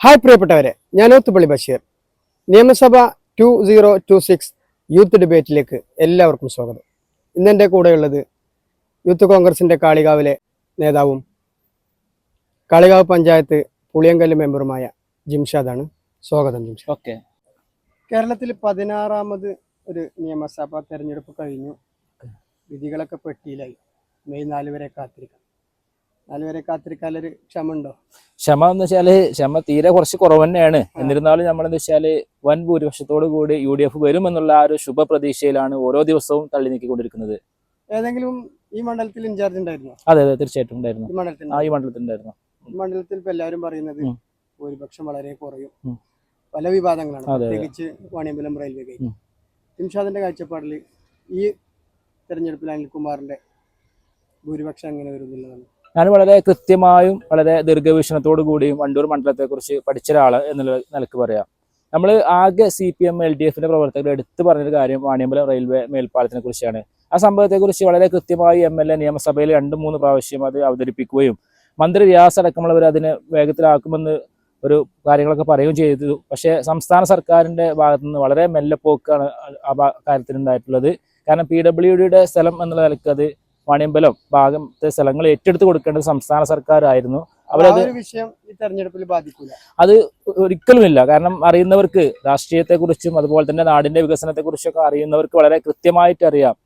Hi പ്രിയപ്പെട്ടവരെ, ഞാൻ ഒത്തുപള്ളി ബഷീർ. നിയമസഭ 2026 യൂത്ത് ഡിബേറ്റിലേക്ക് എല്ലാവർക്കും സ്വാഗതം. ഇന്നെൻ്റെ കൂടെയുള്ളത് യൂത്ത് കോൺഗ്രസിൻ്റെ കാളികാവിലെ നേതാവും കാളികാവ് പഞ്ചായത്ത് പുളിയങ്കല്ല് മെമ്പറുമായ ജിംഷാദാണ്. സ്വാഗതം ജിംഷാദ്. ഓക്കെ. കേരളത്തിൽ 16ാമത് ഒരു നിയമസഭാ തെരഞ്ഞെടുപ്പ് കഴിഞ്ഞു. വിധികളൊക്കെ പെട്ടിയിലായി. മെയ് 4 വരെ കാത്തിരിക്കാം. 4 വരെ കാത്തിരിക്കാനൊരു ക്ഷമ ഉണ്ടോ? ക്ഷമ എന്ന് വെച്ചാല് ക്ഷമ തീരെ കുറച്ച് കുറവ് തന്നെയാണ്. എന്നിരുന്നാലും നമ്മളെന്ന് വെച്ചാല് വൻ ഭൂരിപക്ഷത്തോടു കൂടി UDF വരുമെന്നുള്ള ആ ഒരു ശുഭപ്രതീക്ഷയിലാണ് ഓരോ ദിവസവും തള്ളി നീക്കിക്കൊണ്ടിരിക്കുന്നത്. ഏതെങ്കിലും ഈ മണ്ഡലത്തിൽ ഇൻചാർജ് ഉണ്ടായിരുന്നോ? അതെ അതെ, തീർച്ചയായിട്ടും ഉണ്ടായിരുന്നു. ഈ മണ്ഡലത്തിൽ ഉണ്ടായിരുന്നു. ഈ മണ്ഡലത്തിൽ ഇപ്പൊ എല്ലാവരും പറയുന്നത് ഭൂരിപക്ഷം വളരെ കുറയും. പല വിവാദങ്ങളാണ്, പ്രത്യേകിച്ച് വാണിയമ്പലം റെയിൽവേ ഗേറ്റ്. ജിംഷാദിന്റെ കാഴ്ചപ്പാടിൽ ഈ തെരഞ്ഞെടുപ്പിൽ അനിൽകുമാറിന്റെ ഭൂരിപക്ഷം എങ്ങനെ വരുന്നില്ലതാണ്? ഞാൻ വളരെ കൃത്യമായും വളരെ ദീർഘവീക്ഷണത്തോടു കൂടിയും വണ്ടൂർ മണ്ഡലത്തെക്കുറിച്ച് പഠിച്ച ഒരാൾ എന്നുള്ള നിലക്ക് പറയാം. നമ്മൾ ആകെ CPM LDF പ്രവർത്തകർ എടുത്തു പറഞ്ഞൊരു കാര്യം വാണിയമ്പലം റെയിൽവേ മേൽപ്പാലത്തിനെ കുറിച്ചാണ്. ആ സംഭവത്തെക്കുറിച്ച് വളരെ കൃത്യമായി MLA നിയമസഭയിൽ 2-3 പ്രാവശ്യം അത് അവതരിപ്പിക്കുകയും മന്ത്രി റിയാസ് അടക്കമുള്ളവർ അതിനെ വേഗത്തിലാക്കുമെന്ന് ഒരു കാര്യങ്ങളൊക്കെ പറയുകയും ചെയ്തു. പക്ഷേ സംസ്ഥാന സർക്കാരിൻ്റെ ഭാഗത്തു നിന്ന് വളരെ മെല്ലെപ്പോക്കാണ് ആ കാര്യത്തിലുണ്ടായിട്ടുള്ളത്. കാരണം PWDയുടെ സ്ഥലം എന്നുള്ള നിലക്ക് അത് വാണിയമ്പലം ഭാഗത്തെ സ്ഥലങ്ങൾ ഏറ്റെടുത്ത് കൊടുക്കേണ്ടത് സംസ്ഥാന സർക്കാരായിരുന്നു. അവരത് വിഷയം ഈ തെരഞ്ഞെടുപ്പിൽ ബാധിക്കില്ല, അത് ഒരിക്കലുമില്ല. കാരണം അറിയുന്നവർക്ക് രാഷ്ട്രീയത്തെക്കുറിച്ചും അതുപോലെ തന്നെ നാടിന്റെ വികസനത്തെക്കുറിച്ചൊക്കെ അറിയുന്നവർക്ക് വളരെ കൃത്യമായിട്ട് അറിയാം.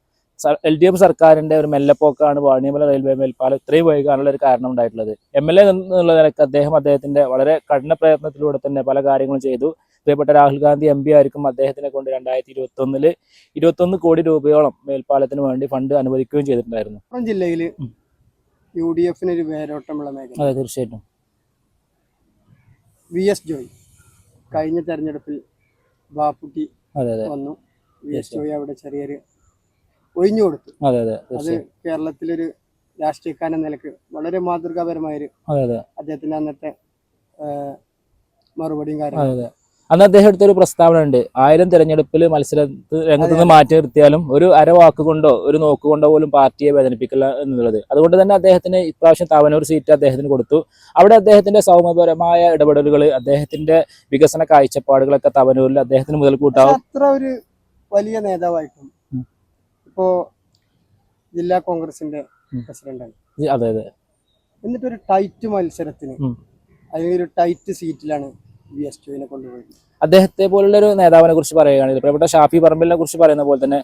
LDF സർക്കാരിന്റെ ഒരു മെല്ലെപ്പോക്കാണ് വാണിയമ്പലം റെയിൽവേ മേൽപ്പാലം ഇത്രയും വൈകാനുള്ള ഒരു കാരണം ഉണ്ടായിട്ടുള്ളത്. MLA എന്നുള്ള നിലക്ക് അദ്ദേഹത്തിന്റെ വളരെ കഠിന പ്രയത്നത്തിലൂടെ തന്നെ പല കാര്യങ്ങളും ചെയ്തു. പ്രിയപ്പെട്ട രാഹുൽ ഗാന്ധി MP ആയിരിക്കും അദ്ദേഹത്തിനെ കൊണ്ട് 2021 21 കോടി രൂപയോളം മേൽപ്പാലത്തിന് വേണ്ടി ഫണ്ട് അനുവദിക്കുകയും ചെയ്തിട്ടുണ്ടായിരുന്നു. ജില്ലയിൽ UDF ഒരു വേരോട്ടമുള്ള മേഖല. അതെ, തീർച്ചയായിട്ടും. VS ജോയ് കഴിഞ്ഞ തെരഞ്ഞെടുപ്പിൽ ബാപ്പുട്ടി വന്നു. VS ജോയ് അവിടെ ചെറിയൊരു ഒഴിഞ്ഞു കൊടുത്തു. അത് കേരളത്തിലൊരു രാഷ്ട്രീയക്കാരൻ നിലക്ക് വളരെ മാതൃകാപരമായൊരു അദ്ദേഹത്തിന്റെ അന്നത്തെ മറുപടിയും കാര്യങ്ങളും. അന്ന് അദ്ദേഹം എടുത്തൊരു പ്രസ്താവന ഉണ്ട്, 1000 തെരഞ്ഞെടുപ്പിൽ രംഗത്ത് നിന്ന് മാറ്റി നിർത്തിയാലും ഒരു അരവാക്ക് കൊണ്ടോ ഒരു നോക്കുകൊണ്ടോ പോലും പാർട്ടിയെ വേദനിപ്പിക്കില്ല എന്നുള്ളത്. അതുകൊണ്ട് തന്നെ അദ്ദേഹത്തിന് ഇപ്രാവശ്യം തവനൂർ സീറ്റ് അദ്ദേഹത്തിന് കൊടുത്തു. അവിടെ അദ്ദേഹത്തിന്റെ സൗമ്യപരമായ ഇടപെടലുകൾ, അദ്ദേഹത്തിന്റെ വികസന കാഴ്ചപ്പാടുകളൊക്കെ തവനൂരിൽ അദ്ദേഹത്തിന് മുതൽ കൂട്ടാവും. അത്ര ഒരു വലിയ നേതാവായിട്ടും ഇപ്പോ ജില്ലാ കോൺഗ്രസിന്റെ പ്രസിഡന്റാണ്. അതെ അതെ. എന്നിട്ടൊരു ടൈറ്റ് മത്സരത്തിന് അല്ലെങ്കിൽ ഒരു ടൈറ്റ് സീറ്റിലാണ് VS ജോയിനെ കൊണ്ടുപോയത്. അദ്ദേഹത്തെ പോലുള്ള ഒരു നേതാവിനെ കുറിച്ച് പറയുകയാണെങ്കിൽ പ്രിയപ്പെട്ട ഷാഫി പറമ്പിലിനെ കുറിച്ച് പറയുന്ന പോലെ തന്നെ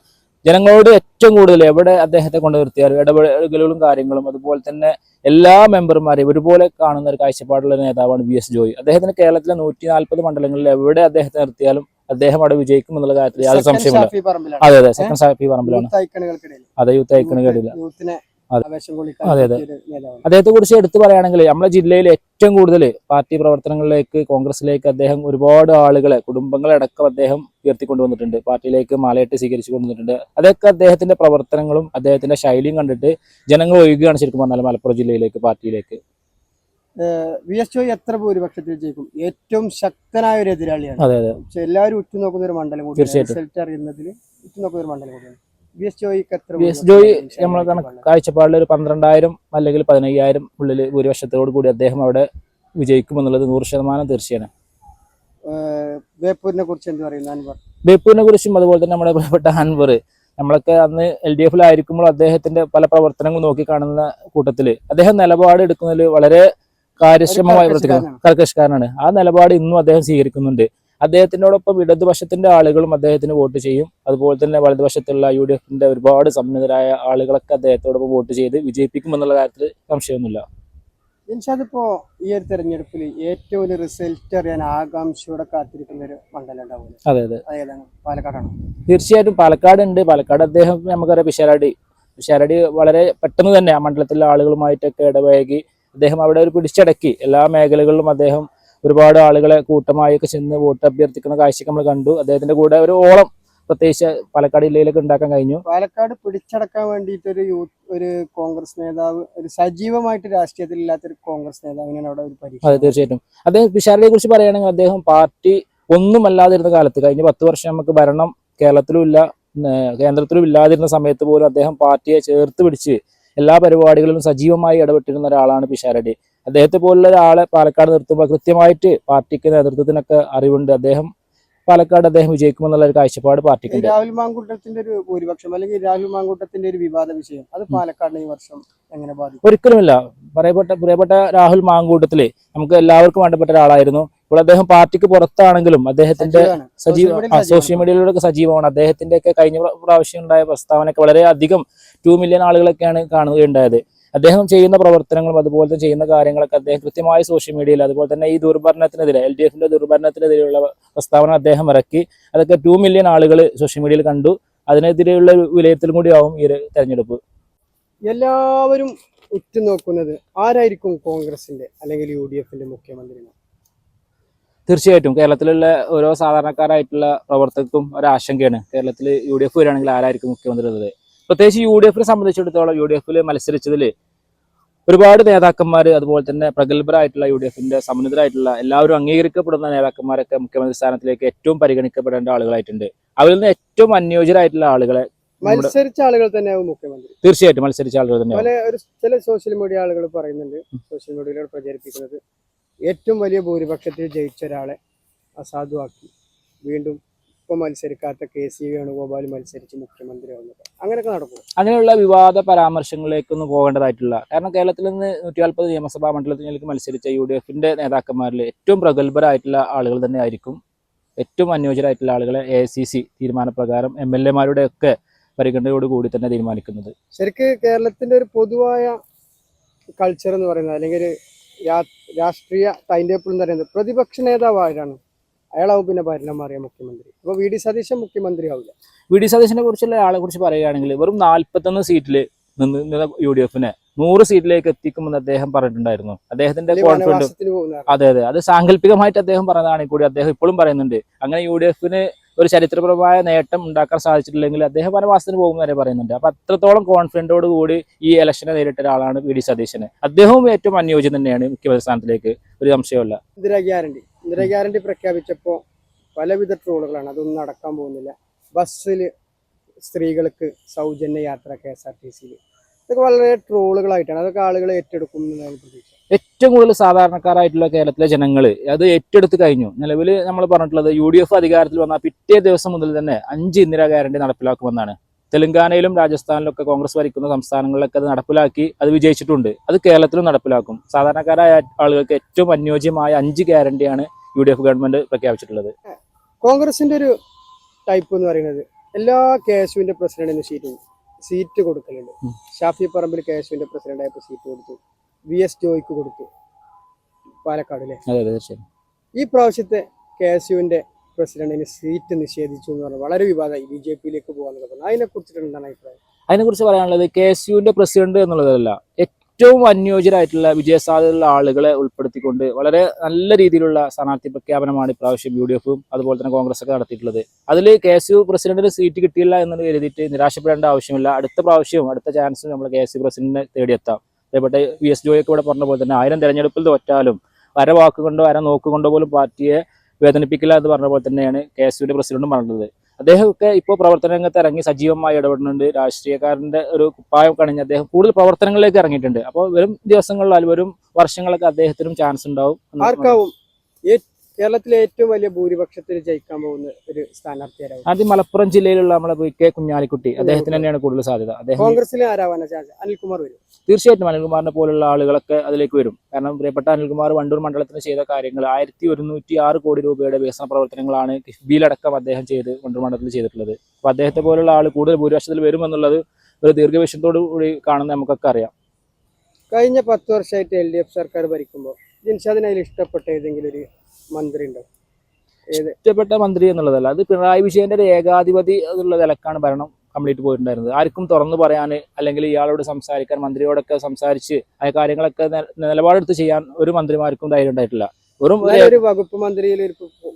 ജനങ്ങളോട് ഏറ്റവും കൂടുതൽ എവിടെ അദ്ദേഹത്തെ കൊണ്ടു നിർത്തിയാലും ഇടപെടലുകളും കാര്യങ്ങളും അതുപോലെ തന്നെ എല്ലാ മെമ്പർമാരെയും ഒരുപോലെ കാണുന്ന ഒരു കാഴ്ചപ്പാടുള്ള നേതാവാണ് VS ജോയ്. അദ്ദേഹത്തിന് കേരളത്തിലെ 140 മണ്ഡലങ്ങളിൽ എവിടെ അദ്ദേഹത്തെ നിർത്തിയാലും അദ്ദേഹം അവിടെ വിജയിക്കും എന്നുള്ള കാര്യത്തിൽ യാതൊരു സംശയമില്ല. അതെ അതെ, സെക്കൻഡ് ഷാഫി പറമ്പിലാണ്. അതെ, യൂത്ത് ഐക്കണുകളില്ല. അതെ അതെ. അദ്ദേഹത്തെ കുറിച്ച് എടുത്തു പറയുകയാണെങ്കിൽ നമ്മുടെ ജില്ലയിൽ ഏറ്റവും കൂടുതൽ പാർട്ടി പ്രവർത്തനങ്ങളിലേക്ക് കോൺഗ്രസിലേക്ക് അദ്ദേഹം ഒരുപാട് ആളുകളെ കുടുംബങ്ങളടക്കം അദ്ദേഹം ഉയർത്തിക്കൊണ്ടുവന്നിട്ടുണ്ട്. പാർട്ടിയിലേക്ക് മാലയിട്ട് സ്വീകരിച്ചു കൊണ്ടുവന്നിട്ടുണ്ട്. അതൊക്കെ അദ്ദേഹത്തിന്റെ പ്രവർത്തനങ്ങളും അദ്ദേഹത്തിന്റെ ശൈലിയും കണ്ടിട്ട് ജനങ്ങൾ ഒഴുകുകയാണ് ശരിക്കും പറഞ്ഞാൽ മലപ്പുറം ജില്ലയിലേക്ക് പാർട്ടിയിലേക്ക്. VS ജോയ് എത്ര ഭൂരിപക്ഷത്തിൽ ജയിക്കും? ഏറ്റവും ശക്തനായ ഒരു എതിരാളിയാണ്. അതെ അതെ. എല്ലാവരും ഉറ്റുനോക്കുന്ന ഒരു മണ്ഡലം കൂടി, റിസൾട്ട് അറിയുന്നതിൽ ഉറ്റുനോക്കുന്ന ഒരു മണ്ഡലം കൂടിയാണ്. VS ജോയ് നമ്മളെ കാഴ്ചപ്പാടിൽ ഒരു 12,000 അല്ലെങ്കിൽ 15,000 ഉള്ളിൽ ഭൂരിപക്ഷത്തോടു കൂടി അദ്ദേഹം അവിടെ വിജയിക്കുമെന്നുള്ളത് 100% തീർച്ചയാണ്. ബേപ്പൂരിനെ കുറിച്ച് എന്ത് പറയുന്നു അൻവർ? ബേപ്പൂരിനെ കുറിച്ചും അതുപോലെ തന്നെ നമ്മുടെ പ്രിയപ്പെട്ട അൻവർ, നമ്മളൊക്കെ അന്ന് LDF-ലായിരിക്കുമ്പോൾ അദ്ദേഹത്തിന്റെ പല പ്രവർത്തനങ്ങൾ നോക്കി കാണുന്ന കൂട്ടത്തിൽ അദ്ദേഹം നിലപാട് എടുക്കുന്നതിൽ വളരെ കാര്യക്ഷമമായി പ്രവർത്തിക്കുന്ന കർക്കശക്കാരനാണ്. ആ നിലപാട് ഇന്നും അദ്ദേഹം സ്വീകരിക്കുന്നുണ്ട്. അദ്ദേഹത്തിനോടൊപ്പം ഇടതുപക്ഷത്തിന്റെ ആളുകളും അദ്ദേഹത്തിന് വോട്ട് ചെയ്യും. അതുപോലെ തന്നെ വലതുപക്ഷത്തുള്ള UDF-ന്റെ ഒരുപാട് സമ്മതരായ ആളുകളൊക്കെ അദ്ദേഹത്തോടൊപ്പം വോട്ട് ചെയ്ത് വിജയിപ്പിക്കും എന്നുള്ള കാര്യത്തിൽ സംശയമൊന്നുമില്ല. ഇപ്പോ ഈ ഒരു തെരഞ്ഞെടുപ്പിൽ ഏറ്റവും ഒരു റിസൾട്ട് അറിയാൻ ആകാംക്ഷയോടെ കാത്തിരിക്കുന്ന ഒരു മണ്ഡലം ഉണ്ടാവും. അതെ അതെ. പാലക്കാടാണ്. തീർച്ചയായിട്ടും പാലക്കാട് ഉണ്ട്. പാലക്കാട് അദ്ദേഹം നമുക്കറിയാം പിഷാരടി വളരെ പെട്ടെന്ന് തന്നെ ആ മണ്ഡലത്തിലെ ആളുകളുമായിട്ടൊക്കെ ഇടപഴകി അദ്ദേഹം അവിടെ ഒരു പിടിച്ചടക്കി. എല്ലാ മേഖലകളിലും അദ്ദേഹം ഒരുപാട് ആളുകളെ കൂട്ടമായൊക്കെ ചെന്ന് വോട്ട് അഭ്യർത്ഥിക്കുന്ന കാഴ്ചയൊക്കെ നമ്മൾ കണ്ടു. അദ്ദേഹത്തിന്റെ കൂടെ ഒരു ഓളം പ്രത്യേകിച്ച് പാലക്കാട് ജില്ലയിലൊക്കെ ഉണ്ടാക്കാൻ കഴിഞ്ഞു. പാലക്കാട് പിടിച്ചടക്കാൻ വേണ്ടിയിട്ട് ഒരു കോൺഗ്രസ് നേതാവ്, ഒരു സജീവമായിട്ട് രാഷ്ട്രീയത്തിൽ ഇല്ലാത്തൊരു കോൺഗ്രസ് നേതാവിനാണ് അവിടെ ഒരു പരീക്ഷ. അതെ, തീർച്ചയായിട്ടും. അദ്ദേഹം പിഷാരടിയെ കുറിച്ച് പറയുകയാണെങ്കിൽ അദ്ദേഹം പാർട്ടി ഒന്നുമല്ലാതിരുന്ന കാലത്ത് കഴിഞ്ഞ 10 വർഷം നമുക്ക് ഭരണം കേരളത്തിലും ഇല്ല കേന്ദ്രത്തിലും ഇല്ലാതിരുന്ന സമയത്ത് പോലും അദ്ദേഹം പാർട്ടിയെ ചേർത്ത് പിടിച്ച് എല്ലാ പരിപാടികളിലും സജീവമായി ഇടപെട്ടിരുന്ന ഒരാളാണ് പിഷാരടി. അദ്ദേഹത്തെ പോലുള്ള ഒരാളെ പാലക്കാട് നിർത്തുമ്പോൾ കൃത്യമായിട്ട് പാർട്ടിക്ക് നേതൃത്വത്തിനൊക്കെ അറിവുണ്ട്. പാലക്കാട് അദ്ദേഹം വിജയിക്കുമെന്നുള്ള ഒരു കാഴ്ചപ്പാട് പാർട്ടിക്കുണ്ട്. രാഹുൽ മാങ്കൂട്ടത്തിന്റെ ഒരു ഭൂരിപക്ഷം അല്ലെങ്കിൽ രാഹുൽ മാങ്കൂട്ടത്തിന്റെ ഒരു വിവാദ വിഷയം അത് പാലക്കാടിനെ ഈ വർഷം എങ്ങനെ ബാധിക്കും? ഒരിക്കലുമില്ല. പ്രിയപ്പെട്ട രാഹുൽ മാങ്കൂട്ടത്തില് നമുക്ക് എല്ലാവർക്കും വേണ്ടപ്പെട്ട ഒരാളായിരുന്നു. ഇപ്പോൾ അദ്ദേഹം പാർട്ടിക്ക് പുറത്താണെങ്കിലും അദ്ദേഹത്തിന്റെ സോഷ്യൽ മീഡിയയിലൂടെ സജീവമാണ്. അദ്ദേഹത്തിന്റെ ഒക്കെ കഴിഞ്ഞ പ്രാവശ്യം ഉണ്ടായ പ്രസ്താവനയൊക്കെ വളരെയധികം 2 മില്യൺ ആളുകളൊക്കെയാണ് കാണുകയുണ്ടായത്. അദ്ദേഹം ചെയ്യുന്ന പ്രവർത്തനങ്ങളും അതുപോലെ ചെയ്യുന്ന കാര്യങ്ങളൊക്കെ അദ്ദേഹം കൃത്യമായി സോഷ്യൽ മീഡിയയിൽ, അതുപോലെ തന്നെ ഈ ദുർഭരണത്തിനെതിരെ LDFന്റെ ദുർഭരണത്തിനെതിരെയുള്ള പ്രസ്താവന അദ്ദേഹം ഇറക്കി. അതൊക്കെ 2 മില്യൺ ആളുകൾ സോഷ്യൽ മീഡിയയിൽ കണ്ടു. അതിനെതിരെയുള്ള വിലയിരുത്തലും കൂടിയാവും ഈ ഒരു തെരഞ്ഞെടുപ്പ്. എല്ലാവരും ഉറ്റുനോക്കുന്നത് ആരായിരിക്കും കോൺഗ്രസിന്റെ അല്ലെങ്കിൽ UDFന്റെ മുഖ്യമന്ത്രി? തീർച്ചയായിട്ടും കേരളത്തിലുള്ള ഓരോ സാധാരണക്കാരായിട്ടുള്ള പ്രവർത്തകർക്കും ഒരാശങ്കയാണ്. കേരളത്തിൽ UDF വരികയാണെങ്കിൽ ആരായിരിക്കും മുഖ്യമന്ത്രി എന്നത്. പ്രത്യേകിച്ച് UDFനെ സംബന്ധിച്ചിടത്തോളം UDFിൽ മത്സരിച്ചതിൽ ഒരുപാട് നേതാക്കന്മാർ, അതുപോലെ തന്നെ പ്രഗത്ഭരായിട്ടുള്ള UDFന്റെ സമുന്നതരായിട്ടുള്ള എല്ലാവരും അംഗീകരിക്കപ്പെടുന്ന നേതാക്കന്മാരൊക്കെ മുഖ്യമന്ത്രി സ്ഥാനത്തിലേക്ക് ഏറ്റവും പരിഗണിക്കപ്പെടേണ്ട ആളുകളായിട്ടുണ്ട്. അവരിൽ നിന്ന് ഏറ്റവും അനുയോജ്യരായിട്ടുള്ള ആളുകളെ മത്സരിച്ച ആളുകൾ തന്നെയാവും മുഖ്യമന്ത്രി. തീർച്ചയായിട്ടും മത്സരിച്ച ആളുകൾ തന്നെ. ചില സോഷ്യൽ മീഡിയ ആളുകൾ പറയുന്നുണ്ട്, സോഷ്യൽ മീഡിയയിലൂടെ പ്രചരിപ്പിക്കുന്നത് ഏറ്റവും വലിയ ഭൂരിപക്ഷത്തിൽ ജയിച്ച ഒരാളെ അസാധുവാക്കി വീണ്ടും ഇപ്പൊ മത്സരിക്കാത്ത KC വേണുഗോപാൽ മത്സരിച്ച് മുഖ്യമന്ത്രിയാവുന്നത്, അങ്ങനെയൊക്കെ നടക്കും. അങ്ങനെയുള്ള വിവാദ പരാമർശങ്ങളിലേക്കൊന്നും പോകേണ്ടതായിട്ടില്ല. കാരണം കേരളത്തിൽ നിന്ന് 140 നിയമസഭാ മണ്ഡലത്തിലേക്ക് മത്സരിച്ച UDFന്റെ നേതാക്കന്മാരിൽ ഏറ്റവും പ്രഗത്ഭരായിട്ടുള്ള ആളുകൾ തന്നെ ആയിരിക്കും ഏറ്റവും അനുയോജ്യരായിട്ടുള്ള ആളുകളെ AICC തീരുമാനപ്രകാരം MLA-മാരുടെ ഒക്കെ പരിഗണനയോടുകൂടി തന്നെ തീരുമാനിക്കുന്നത്. ശരിക്ക് കേരളത്തിന്റെ ഒരു പൊതുവായ കൾച്ചർ എന്ന് പറയുന്നത്, അല്ലെങ്കിൽ രാഷ്ട്രീയ ടൈം ടേബിൾ എന്ന് പറയുന്നത്, പ്രതിപക്ഷ നേതാവ് ആരാണ് അയാളാവും പിന്നെ ഭരണം മാറിയ മുഖ്യമന്ത്രി. അപ്പൊ VD സതീശൻ മുഖ്യമന്ത്രി ആവില്ല. VD സതീശനെ കുറിച്ചുള്ള ആളെ കുറിച്ച് പറയുകയാണെങ്കിൽ വെറും 41 സീറ്റിൽ നിന്ന് UDFനെ 100 സീറ്റിലേക്ക് എത്തിക്കുമെന്ന് അദ്ദേഹം പറഞ്ഞിട്ടുണ്ടായിരുന്നു. അദ്ദേഹത്തിന്റെ കോൺഫിഡൻസ്, അതെ, അത് സാങ്കല്പികമായിട്ട് അദ്ദേഹം പറഞ്ഞതാണെങ്കിൽ കൂടി അദ്ദേഹം ഇപ്പോഴും പറയുന്നുണ്ട്. അങ്ങനെ UDFന് ഒരു ചരിത്രപരമായ നേട്ടം ഉണ്ടാക്കാൻ സാധിച്ചിട്ടില്ലെങ്കിൽ അദ്ദേഹം വനവാസത്തിന് പോകും വരെ പറയുന്നുണ്ട്. അപ്പൊ അത്രത്തോളം കോൺഫിഡൻറ്റോട് കൂടി ഈ ഇലക്ഷനെ നേരിട്ട ഒരാളാണ് VD സതീശന്. അദ്ദേഹവും ഏറ്റവും അനുയോജ്യം തന്നെയാണ് മുഖ്യമന്ത്രി സ്ഥാനത്തിലേക്ക്, ഒരു സംശയമല്ല. ഇന്ദിരാ ഗ്യാരണ്ടി പ്രഖ്യാപിച്ചപ്പോ പലവിധ ട്രോളുകളാണ്. അതൊന്നും നടക്കാൻ പോകുന്നില്ല. ബസ്സിൽ സ്ത്രീകൾക്ക് സൗജന്യ യാത്ര KSRTCയിൽ, ഇതൊക്കെ വളരെ ട്രോളുകളായിട്ടാണ്. അതൊക്കെ ആളുകൾ ഏറ്റെടുക്കും എന്നാണ് പ്രതീക്ഷ. ഏറ്റവും കൂടുതൽ സാധാരണക്കാരായിട്ടുള്ള കേരളത്തിലെ ജനങ്ങൾ അത് ഏറ്റെടുത്ത് കഴിഞ്ഞു. നിലവിൽ നമ്മൾ പറഞ്ഞിട്ടുള്ളത് UDF അധികാരത്തിൽ വന്ന പിറ്റേ ദിവസം മുതൽ തന്നെ 5 ഇന്ദിരാ ഗ്യാരണ്ടി നടപ്പിലാക്കുമെന്നാണ്. തെലങ്കാനയിലും രാജസ്ഥാനിലും ഒക്കെ കോൺഗ്രസ് ഭരിക്കുന്ന സംസ്ഥാനങ്ങളിലൊക്കെ അത് നടപ്പിലാക്കി, അത് വിജയിച്ചിട്ടുണ്ട്. അത് കേരളത്തിലും നടപ്പിലാക്കും. സാധാരണക്കാരായ ആളുകൾക്ക് ഏറ്റവും അനുയോജ്യമായ 5 ഗ്യാരണ്ടിയാണ് UDF ഗവൺമെന്റ് പ്രഖ്യാപിച്ചിട്ടുള്ളത്. കോൺഗ്രസിന്റെ ഒരു ടൈപ്പ് എന്ന് പറയുന്നത് എല്ലാ KSUവിന്റെ പ്രസിഡന്റിന് സീറ്റ് കൊടുക്കലുണ്ട്. ഷാഫി പറമ്പിൽ KSUവിന്റെ പ്രസിഡന്റായപ്പോൾ സീറ്റ് കൊടുത്തു. VS ജോയിക്ക് കൊടുത്തു പാലക്കാട് അല്ലേ? ഈ പ്രാവശ്യത്തെ KSUവിന്റെ പ്രസിഡന്റിന് സീറ്റ് നിഷേധിച്ചു എന്ന് പറഞ്ഞാൽ വളരെ വിവാദമായി. BJPയിലേക്ക് പോകാന്നൊക്കെ പറഞ്ഞു. അതിനെ കുറിച്ചിട്ട് എന്താണ് അഭിപ്രായം? അതിനെക്കുറിച്ച് പറയാനുള്ളത് KSUവിന്റെ പ്രസിഡന്റ് എന്നുള്ളതല്ല, ഏറ്റവും അനുയോജ്യരായിട്ടുള്ള വിജയസാധ്യതയുള്ള ആളുകളെ ഉൾപ്പെടുത്തിക്കൊണ്ട് വളരെ നല്ല രീതിയിലുള്ള സ്ഥാനാർത്ഥി പ്രഖ്യാപനമാണ് ഇപ്രാവശ്യം UDFും അതുപോലെ തന്നെ കോൺഗ്രസ് ഒക്കെ നടത്തിയിട്ടുള്ളത്. അതിൽ KSU പ്രസിഡന്റിന് സീറ്റ് കിട്ടിയില്ല എന്ന് കരുതിയിട്ട് നിരാശപ്പെടേണ്ട ആവശ്യമില്ല. അടുത്ത പ്രാവശ്യവും അടുത്ത ചാൻസും നമ്മൾ KSU പ്രസിഡന്റിനെ തേടിയെത്താം. അതേപോലെ VS ജോയൊക്കെ ഇവിടെ പറഞ്ഞ പോലെ തന്നെ 1000 തെരഞ്ഞെടുപ്പിൽ തോറ്റാലും വര വാക്കുകൊണ്ടോ വര നോക്കുകൊണ്ടോ പോലും പാർട്ടിയെ വേദനിപ്പിക്കില്ല എന്ന് പറഞ്ഞ പോലെ തന്നെയാണ് KSUവിന്റെ പ്രസിഡന്റും പറഞ്ഞത്. അദ്ദേഹമൊക്കെ ഇപ്പോൾ പ്രവർത്തന രംഗത്ത് ഇറങ്ങി സജീവമായി ഇടപെടുന്നുണ്ട്. രാഷ്ട്രീയക്കാരന്റെ ഒരു കുപ്പായം കണിഞ്ഞ് അദ്ദേഹം കൂടുതൽ പ്രവർത്തനങ്ങളിലേക്ക് ഇറങ്ങിയിട്ടുണ്ട്. അപ്പോൾ വരും ദിവസങ്ങളിൽ വരും വർഷങ്ങളൊക്കെ അദ്ദേഹത്തിനും ചാൻസ് ഉണ്ടാവും. ആർക്കാവും കേരളത്തിലെ ഏറ്റവും വലിയ ഭൂരിപക്ഷത്തിൽ ജയിക്കാൻ പോകുന്ന ഒരു സ്ഥാനാർത്ഥിയാരാവും? ആദ്യം മലപ്പുറം ജില്ലയിലുള്ള നമ്മളെ K കുഞ്ഞാലിക്കുട്ടി, അദ്ദേഹത്തിന് തന്നെയാണ് കൂടുതൽ സാധ്യത. അദ്ദേഹം കോൺഗ്രസിലെ ആരാവാനാ ചാൻസ്? അനിൽകുമാർ വരും. തീർച്ചയായിട്ടും അനിൽകുമാറിനെ പോലുള്ള ആളുകളൊക്കെ അതിലേക്ക് വരും. കാരണം പ്രിയപ്പെട്ട അനിൽകുമാർ വണ്ടൂർ മണ്ഡലത്തിന് ചെയ്ത കാര്യങ്ങൾ 1106 കോടി രൂപയുടെ വികസന പ്രവർത്തനങ്ങളാണ് കിഫ്ബിയിലടക്കം അദ്ദേഹം ചെയ്ത് വണ്ടൂർ മണ്ഡലത്തിൽ ചെയ്തിട്ടുള്ളത്. അപ്പോൾ അദ്ദേഹത്തെ പോലുള്ള ആൾ കൂടുതൽ ഭൂരിപക്ഷത്തിൽ വരുമെന്നുള്ളത് ഒരു ദീർഘവീക്ഷണത്തോടു കൂടി കാണുന്ന നമുക്കൊക്കെ അറിയാം. കഴിഞ്ഞ 10 വർഷമായിട്ട് LDF സർക്കാർ ഭരിക്കുമ്പോൾ ജിൻഷാദിന് അതിൽ ഇഷ്ടപ്പെട്ട ഏതെങ്കിലും ഒരു മന്ത്രി ഉണ്ടോ? ഇഷ്ടപ്പെട്ട മന്ത്രി എന്നുള്ളതല്ല, അത് പിണറായി വിജയന്റെ ഒരു ഏകാധിപതി എന്നുള്ള നിലക്കാണ് ഭരണം കംപ്ലീറ്റ് പോയിട്ടുണ്ടായിരുന്നത്. ആർക്കും തുറന്നു പറയാൻ അല്ലെങ്കിൽ ഇയാളോട് സംസാരിക്കാൻ, മന്ത്രിയോടൊക്കെ സംസാരിച്ച് ആ കാര്യങ്ങളൊക്കെ നിലപാടെടുത്ത് ചെയ്യാൻ ഒരു മന്ത്രിമാർക്കും ധൈര്യം ഉണ്ടായിട്ടില്ല. വെറും ഒരു വകുപ്പ് മന്ത്രിയിൽ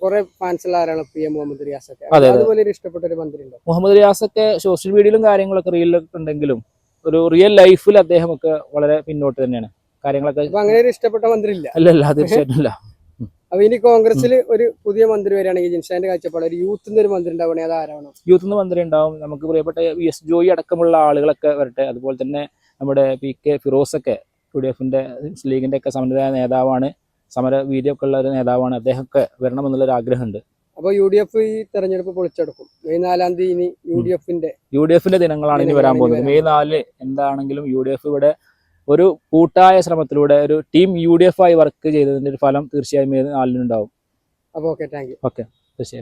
കുറെ ഫാൻസുള്ള ആരാണ് PM മുഹമ്മദ് റിയാസൊക്കെ. അതുപോലെ ഇഷ്ടപ്പെട്ട ഒരു മന്ത്രി ഉണ്ടോ? മുഹമ്മദ് റിയാസൊക്കെ സോഷ്യൽ മീഡിയയിലും കാര്യങ്ങളൊക്കെ റീലിലൊക്കെ ഉണ്ടെങ്കിലും ഒരു റിയൽ ലൈഫിൽ അദ്ദേഹം ഒക്കെ വളരെ പിന്നോട്ട് തന്നെയാണ് കാര്യങ്ങളൊക്കെ. അങ്ങനെ ഒരു ഇഷ്ടപ്പെട്ട മന്ത്രി ഇല്ല? അല്ലല്ല, തീർച്ചയായിട്ടും ഇല്ല. അപ്പൊ ഇനി കോൺഗ്രസിൽ ഒരു പുതിയ മന്ത്രി വരികയാണെങ്കിൽ ജിൻഷാന്റെ കാഴ്ചപ്പാട് ഒരു യൂത്ത് ഒരു മന്ത്രി ഉണ്ടാവണേ, അത് ആരാണ്? യൂത്ത് മന്ത്രി ഉണ്ടാവും. നമുക്ക് പ്രിയപ്പെട്ട VS ജോയി അടക്കമുള്ള ആളുകളൊക്കെ വരട്ടെ. അതുപോലെ തന്നെ നമ്മുടെ PK ഫിറോസൊക്കെ UDF-ന്റെ ലീഗിന്റെ ഒക്കെ സമന്വയ നേതാവാണ്, സമര വീര്യമൊക്കെ ഉള്ള ഒരു നേതാവാണ്. അദ്ദേഹമൊക്കെ വരണമെന്നുള്ളൊരു ആഗ്രഹമുണ്ട്. അപ്പൊ UDF ഈ തെരഞ്ഞെടുപ്പ് പൊളിച്ചെടുക്കും. മെയ് 4-ാം തീയതി ഇനി UDF-ന്റെ ദിനങ്ങളാണ് ഇനി വരാൻ പോകുന്നത്. മെയ് 4 എന്താണെങ്കിലും UDF ഇവിടെ ഒരു കൂട്ടായ ശ്രമത്തിലൂടെ ഒരു ടീം UDF ആയി വർക്ക് ചെയ്തതിന്റെ ഒരു ഫലം തീർച്ചയായും മെയ് 4 ഉണ്ടാവും. അപ്പോൾ ഓക്കെ, താങ്ക് യു. ഓക്കെ, തീർച്ചയായും.